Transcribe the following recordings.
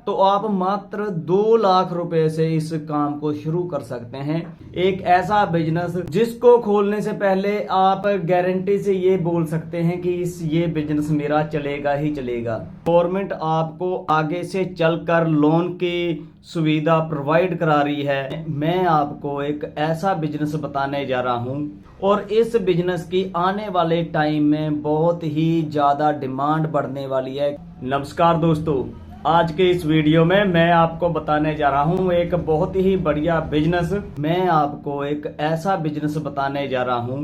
तो आप मात्र 2 लाख रुपए से इस काम को शुरू कर सकते हैं। एक ऐसा बिजनेस जिसको खोलने से पहले आप गारंटी से ये बोल सकते हैं कि ये बिजनेस मेरा चलेगा ही चलेगा। गवर्नमेंट आपको आगे से चलकर लोन की सुविधा प्रोवाइड करा रही है। मैं आपको एक ऐसा बिजनेस बताने जा रहा हूं और इस बिजनेस की आने वाले टाइम में बहुत ही ज्यादा डिमांड बढ़ने वाली है। नमस्कार दोस्तों, आज के इस वीडियो में मैं आपको बताने जा रहा हूं एक बहुत ही बढ़िया बिजनेस। मैं आपको एक ऐसा बिजनेस बताने जा रहा हूं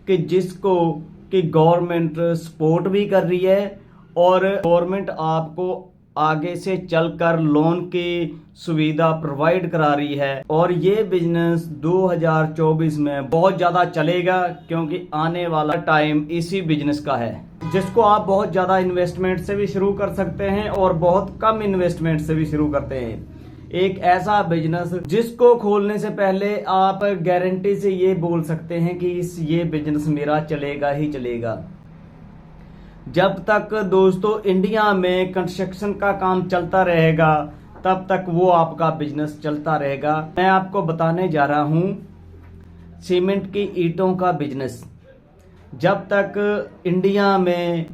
कि जिसको कि गवर्नमेंट सपोर्ट भी कर रही है और गवर्नमेंट आपको आगे से चलकर लोन की सुविधा प्रोवाइड करा रही है। और ये बिजनेस 2024 में बहुत ज्यादा चलेगा क्योंकि आने वाला टाइम इसी बिजनेस का है, जिसको आप बहुत ज्यादा इन्वेस्टमेंट से भी शुरू कर सकते हैं और बहुत कम इन्वेस्टमेंट से भी शुरू करते हैं। एक ऐसा बिजनेस जिसको खोलने से पहले आप गारंटी से ये बोल सकते हैं कि ये बिजनेस मेरा चलेगा ही चलेगा। जब तक दोस्तों इंडिया में कंस्ट्रक्शन का काम चलता रहेगा तब तक वो आपका बिजनेस चलता रहेगा। मैं आपको बताने जा रहा हूं सीमेंट की ईंटों का बिजनेस। जब तक इंडिया में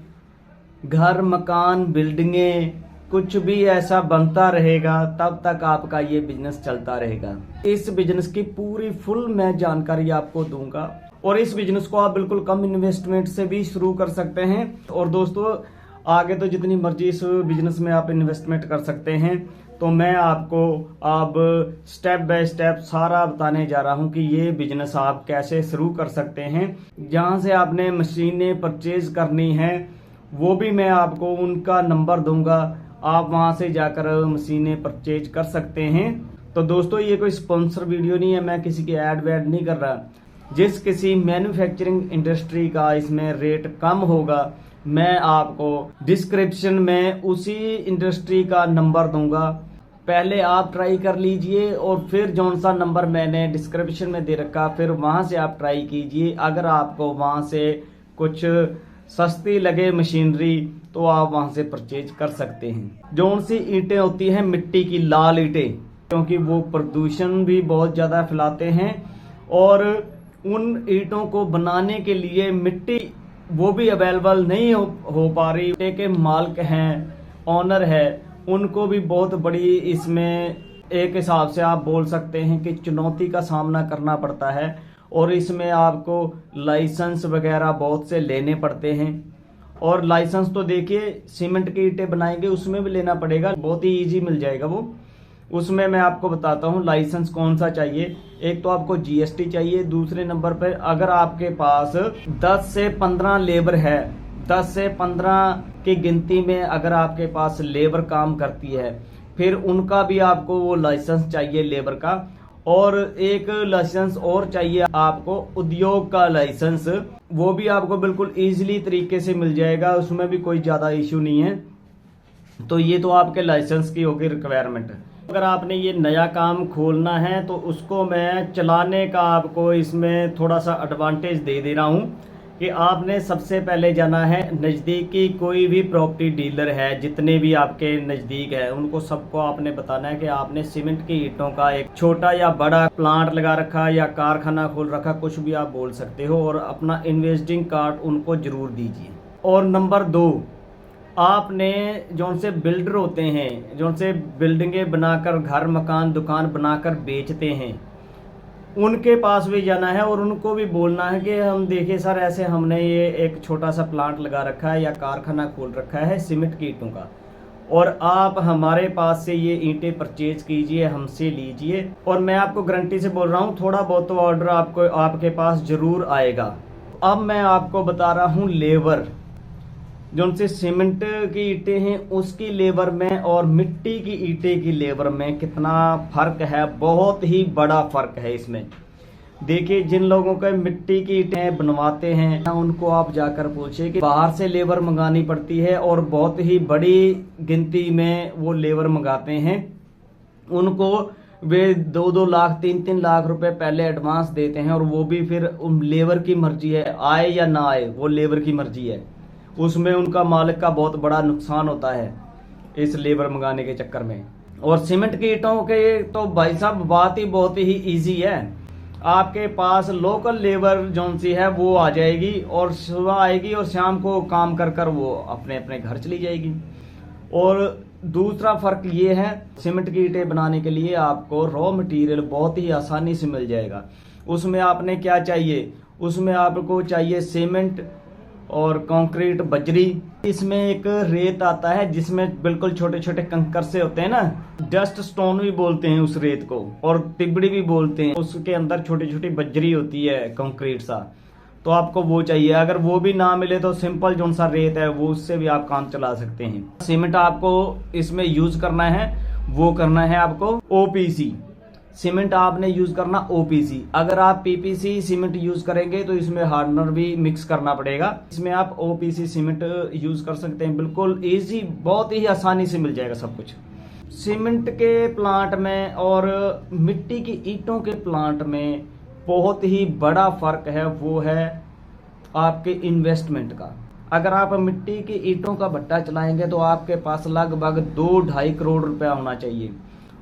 घर, मकान, बिल्डिंगें कुछ भी ऐसा बनता रहेगा तब तक आपका ये बिजनेस चलता रहेगा। इस बिजनेस की पूरी फुल मैं जानकारी आपको दूंगा और इस बिजनेस को आप बिल्कुल कम इन्वेस्टमेंट से भी शुरू कर सकते हैं। और दोस्तों आगे तो जितनी मर्जी इस बिजनेस में आप इन्वेस्टमेंट कर सकते हैं। तो मैं आपको अब स्टेप बाय स्टेप सारा बताने जा रहा हूं कि ये बिजनेस आप कैसे शुरू कर सकते हैं। जहां से आपने मशीनें परचेज करनी है वो भी मैं आपको उनका नंबर दूंगा, आप वहां से जाकर मशीनें परचेज कर सकते हैं। तो दोस्तों ये कोई स्पॉन्सर वीडियो नहीं है, मैं किसी की एड वेड नहीं कर रहा। जिस किसी मैन्युफैक्चरिंग इंडस्ट्री का इसमें रेट कम होगा मैं आपको डिस्क्रिप्शन में उसी इंडस्ट्री का नंबर दूंगा, पहले आप ट्राई कर लीजिए और फिर जौन सा नंबर मैंने डिस्क्रिप्शन में दे रखा फिर वहां से आप ट्राई कीजिए। अगर आपको वहां से कुछ सस्ती लगे मशीनरी तो आप वहां से परचेज कर सकते हैं। जौन सी ईंटें होती हैं मिट्टी की लाल ईंटें, क्योंकि वो प्रदूषण भी बहुत ज्यादा फैलाते हैं और उन ईंटों को बनाने के लिए मिट्टी वो भी अवेलेबल नहीं हो पा रही। के मालिक हैं, ऑनर है, उनको भी बहुत बड़ी इसमें एक हिसाब से आप बोल सकते हैं कि चुनौती का सामना करना पड़ता है और इसमें आपको लाइसेंस वगैरह बहुत से लेने पड़ते हैं। और लाइसेंस तो देखिए सीमेंट की ईंटें बनाएंगे उसमें भी लेना पड़ेगा, बहुत ही इजी मिल जाएगा वो। उसमें मैं आपको बताता हूँ लाइसेंस कौन सा चाहिए। एक तो आपको जीएसटी चाहिए, दूसरे नंबर पर अगर आपके पास 10 से 15 लेबर है, 10 से 15 की गिनती में अगर आपके पास लेबर काम करती है फिर उनका भी आपको वो लाइसेंस चाहिए लेबर का। और एक लाइसेंस और चाहिए आपको उद्योग का लाइसेंस, वो भी आपको बिल्कुल इजीली तरीके से मिल जाएगा, उसमें भी कोई ज्यादा इश्यू नहीं है। तो ये तो आपके लाइसेंस की होगी रिक्वायरमेंट। अगर आपने ये नया काम खोलना है तो उसको मैं चलाने का आपको इसमें थोड़ा सा एडवांटेज दे रहा हूँ कि आपने सबसे पहले जाना है नज़दीकी कोई भी प्रॉपर्टी डीलर है, जितने भी आपके नज़दीक है उनको सबको आपने बताना है कि आपने सीमेंट की ईंटों का एक छोटा या बड़ा प्लांट लगा रखा या कारखाना खोल रखा, कुछ भी आप बोल सकते हो, और अपना इन्वेस्टिंग कार्ड उनको जरूर दीजिए। और नंबर 2, आपने जौन से बिल्डर होते हैं, जौन से बिल्डिंगें बनाकर घर, मकान, दुकान बनाकर बेचते हैं, उनके पास भी जाना है और उनको भी बोलना है कि हम देखिए सर ऐसे हमने ये एक छोटा सा प्लांट लगा रखा है या कारखाना खोल रखा है सीमेंट की ईंटों का, और आप हमारे पास से ये ईंटें परचेज कीजिए, हमसे लीजिए। और मैं आपको गारंटी से बोल रहा हूँ थोड़ा बहुत तो ऑर्डर आपको आपके पास जरूर आएगा। अब मैं आपको बता रहा हूँ लेबर, जो उनसे सीमेंट की ईंटें हैं उसकी लेबर में और मिट्टी की ईंटें की लेबर में कितना फर्क है, बहुत ही बड़ा फर्क है इसमें। देखिए जिन लोगों के मिट्टी की ईंटें बनवाते हैं उनको आप जाकर पूछिए कि बाहर से लेबर मंगानी पड़ती है और बहुत ही बड़ी गिनती में वो लेबर मंगाते हैं। उनको वे 2-2 लाख 3-3 लाख रुपए पहले एडवांस देते हैं और वो भी फिर उन लेबर की मर्जी है, आए या ना आए वो लेबर की मर्जी है, उसमें उनका मालिक का बहुत बड़ा नुकसान होता है। इस लेबर मंगाने के चक्कर में। और सीमेंट की ईंटों के तो भाई साहब बात ही बहुत ही इजी है। आपके पास लोकल लेबर जोन सी है वो आ जाएगी और सुबह आएगी और शाम को काम कर कर वो अपने अपने घर चली जाएगी। और दूसरा फर्क ये है, सीमेंट की ईंटें बनाने के लिए आपको रॉ मटेरियल बहुत ही आसानी से मिल जाएगा। उसमें आपने क्या चाहिए, उसमें आपको चाहिए सीमेंट और कंक्रीट, बजरी। इसमें एक रेत आता है जिसमें बिल्कुल छोटे छोटे कंकर से होते हैं ना, डस्ट स्टोन भी बोलते हैं उस रेत को, और तिबड़ी भी बोलते हैं। उसके अंदर छोटी छोटी बजरी होती है, कंक्रीट सा, तो आपको वो चाहिए। अगर वो भी ना मिले तो सिंपल जो सा रेत है वो, उससे भी आप काम चला सकते हैं। सीमेंट आपको इसमें यूज करना है, वो करना है आपको ओपीसी सीमेंट, आपने यूज करना ओपीसी। अगर आप पीपीसी सीमेंट यूज करेंगे तो इसमें हार्डनर भी मिक्स करना पड़ेगा। इसमें आप ओपीसी सीमेंट यूज कर सकते हैं, बिल्कुल इजी, बहुत ही आसानी से मिल जाएगा सब कुछ। सीमेंट के प्लांट में और मिट्टी की ईंटों के प्लांट में बहुत ही बड़ा फर्क है, वो है आपके इन्वेस्टमेंट का। अगर आप मिट्टी की ईंटों का भट्टा चलाएंगे तो आपके पास लगभग 2-2.5 करोड़ रुपया होना चाहिए।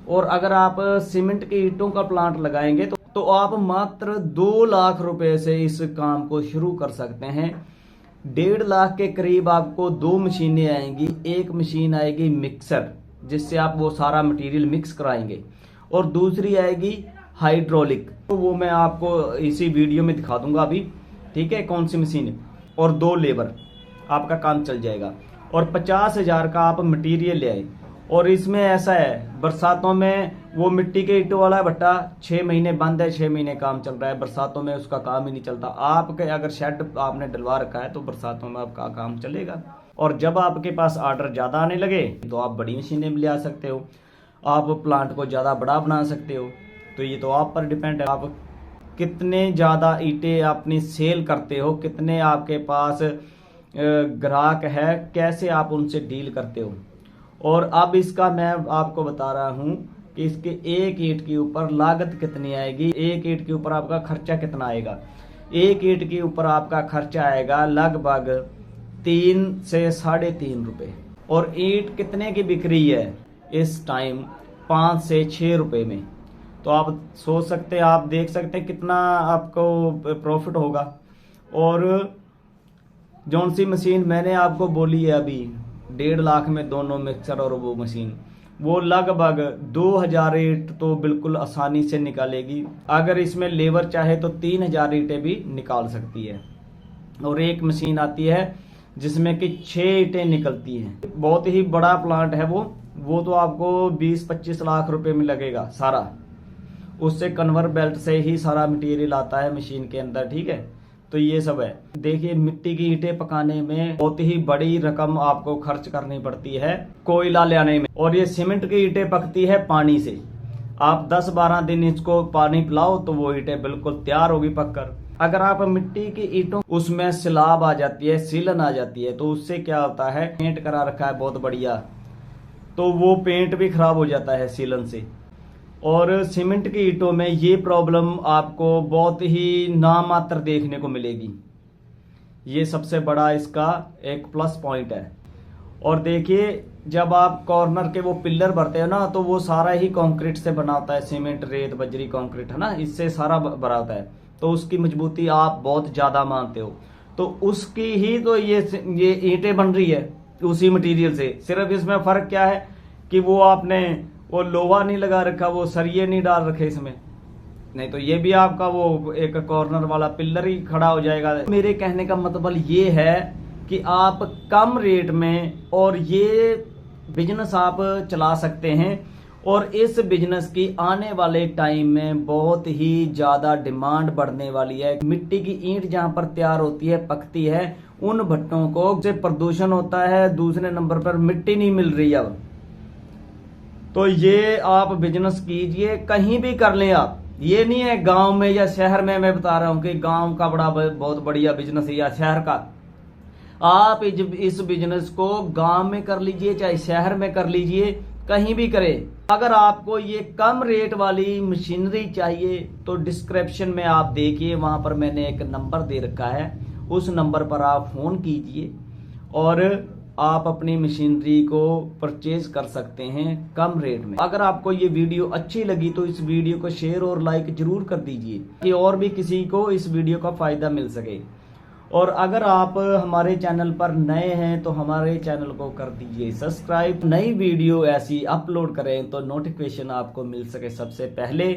और अगर आप सीमेंट की ईंटों का प्लांट लगाएंगे तो आप मात्र 2 लाख रुपए से इस काम को शुरू कर सकते हैं। 1.5 लाख के करीब आपको 2 मशीनें आएंगी। एक मशीन आएगी मिक्सर, जिससे आप वो सारा मटेरियल मिक्स कराएंगे, और दूसरी आएगी हाइड्रोलिक, तो वो मैं आपको इसी वीडियो में दिखा दूंगा अभी, ठीक है, कौन सी मशीन। और 2 लेबर, आपका काम चल जाएगा। और 50,000 का आप मटेरियल ले आए। और इसमें ऐसा है, बरसातों में वो मिट्टी के ईंटों वाला भट्टा 6 महीने बंद है, 6 महीने काम चल रहा है, बरसातों में उसका काम ही नहीं चलता। आपके अगर शेड आपने डलवा रखा है तो बरसातों में आपका काम चलेगा। और जब आपके पास ऑर्डर ज्यादा आने लगे तो आप बड़ी मशीनें ले आ सकते हो, आप प्लांट को ज्यादा बड़ा बना सकते हो। तो ये तो आप पर डिपेंड है, आप कितने ज्यादा ईंटें अपनी सेल करते हो, कितने आपके पास ग्राहक है, कैसे आप उनसे डील करते हो। और अब इसका मैं आपको बता रहा हूं कि इसके एक ईंट के ऊपर लागत कितनी आएगी, एक ईंट के ऊपर आपका खर्चा कितना आएगा। एक ईंट के ऊपर आपका खर्चा आएगा लगभग 3 से 3.5 रुपए। और ईंट कितने की बिक रही है इस टाइम, 5 से 6 रुपए में। तो आप सोच सकते हैं, आप देख सकते हैं कितना आपको प्रॉफिट होगा। और जौन सी मशीन मैंने आपको बोली है अभी, 1.5 लाख में दोनों मिक्सर और वो मशीन, वो लगभग 2000 ईंट तो बिल्कुल आसानी से निकालेगी। अगर इसमें लेबर चाहे तो 3000 ईंटें भी निकाल सकती है। और एक मशीन आती है जिसमें कि 6 ईंटें निकलती हैं। बहुत ही बड़ा प्लांट है वो तो आपको 20-25 लाख रुपए में लगेगा सारा। उससे कन्वर बेल्ट से ही सारा मटेरियल आता है मशीन के अंदर, ठीक है। तो ये सब है। देखिए, मिट्टी की ईंटें पकाने में बहुत ही बड़ी रकम आपको खर्च करनी पड़ती है कोयला ले आने में। और ये सीमेंट की ईंटें पकती है पानी से। आप 10-12 दिन इसको पानी पिलाओ तो वो ईंटें बिल्कुल तैयार होगी पककर। अगर आप मिट्टी की ईंटों, उसमें सिलाब आ जाती है, सीलन आ जाती है, तो उससे क्या होता है, पेंट करा रखा है बहुत बढ़िया, तो वो पेंट भी खराब हो जाता है सीलन से। और सीमेंट की ईंटों में ये प्रॉब्लम आपको बहुत ही नामात्र देखने को मिलेगी। ये सबसे बड़ा इसका एक प्लस पॉइंट है। और देखिए, जब आप कॉर्नर के वो पिलर भरते हो ना, तो वो सारा ही कंक्रीट से बना होता है, सीमेंट, रेत, बजरी, कंक्रीट, है ना, इससे सारा भरा होता है। तो उसकी मजबूती आप बहुत ज्यादा मानते हो, तो उसकी ही तो ये ईंटें बन रही है उसी मटेरियल से। सिर्फ इसमें फर्क क्या है कि वो आपने वो लोहा नहीं लगा रखा, वो सरिये नहीं डाल रखे इसमें, नहीं तो ये भी आपका वो एक कॉर्नर वाला पिलर ही खड़ा हो जाएगा। मेरे कहने का मतलब ये है कि आप कम रेट में और ये बिजनेस आप चला सकते हैं। और इस बिजनेस की आने वाले टाइम में बहुत ही ज्यादा डिमांड बढ़ने वाली है। मिट्टी की ईंट जहां पर तैयार होती है, पकती है, उन भट्टों को से प्रदूषण होता है, दूसरे नंबर पर मिट्टी नहीं मिल रही अब। तो ये आप बिजनेस कीजिए, कहीं भी कर लें आप। ये नहीं है गांव में या शहर में, मैं बता रहा हूं कि गांव का बहुत बढ़िया बिजनेस है या शहर का। आप इस बिजनेस को गांव में कर लीजिए चाहे शहर में कर लीजिए, कहीं भी करें। अगर आपको ये कम रेट वाली मशीनरी चाहिए तो डिस्क्रिप्शन में आप देखिए, वहां पर मैंने एक नंबर दे रखा है, उस नंबर पर आप फोन कीजिए और आप अपनी मशीनरी को परचेज कर सकते हैं कम रेट में। अगर आपको ये वीडियो अच्छी लगी तो इस वीडियो को शेयर और लाइक जरूर कर दीजिए कि और भी किसी को इस वीडियो का फायदा मिल सके। और अगर आप हमारे चैनल पर नए हैं तो हमारे चैनल को कर दीजिए सब्सक्राइब। नई वीडियो ऐसी अपलोड करें तो नोटिफिकेशन आपको मिल सके सबसे पहले।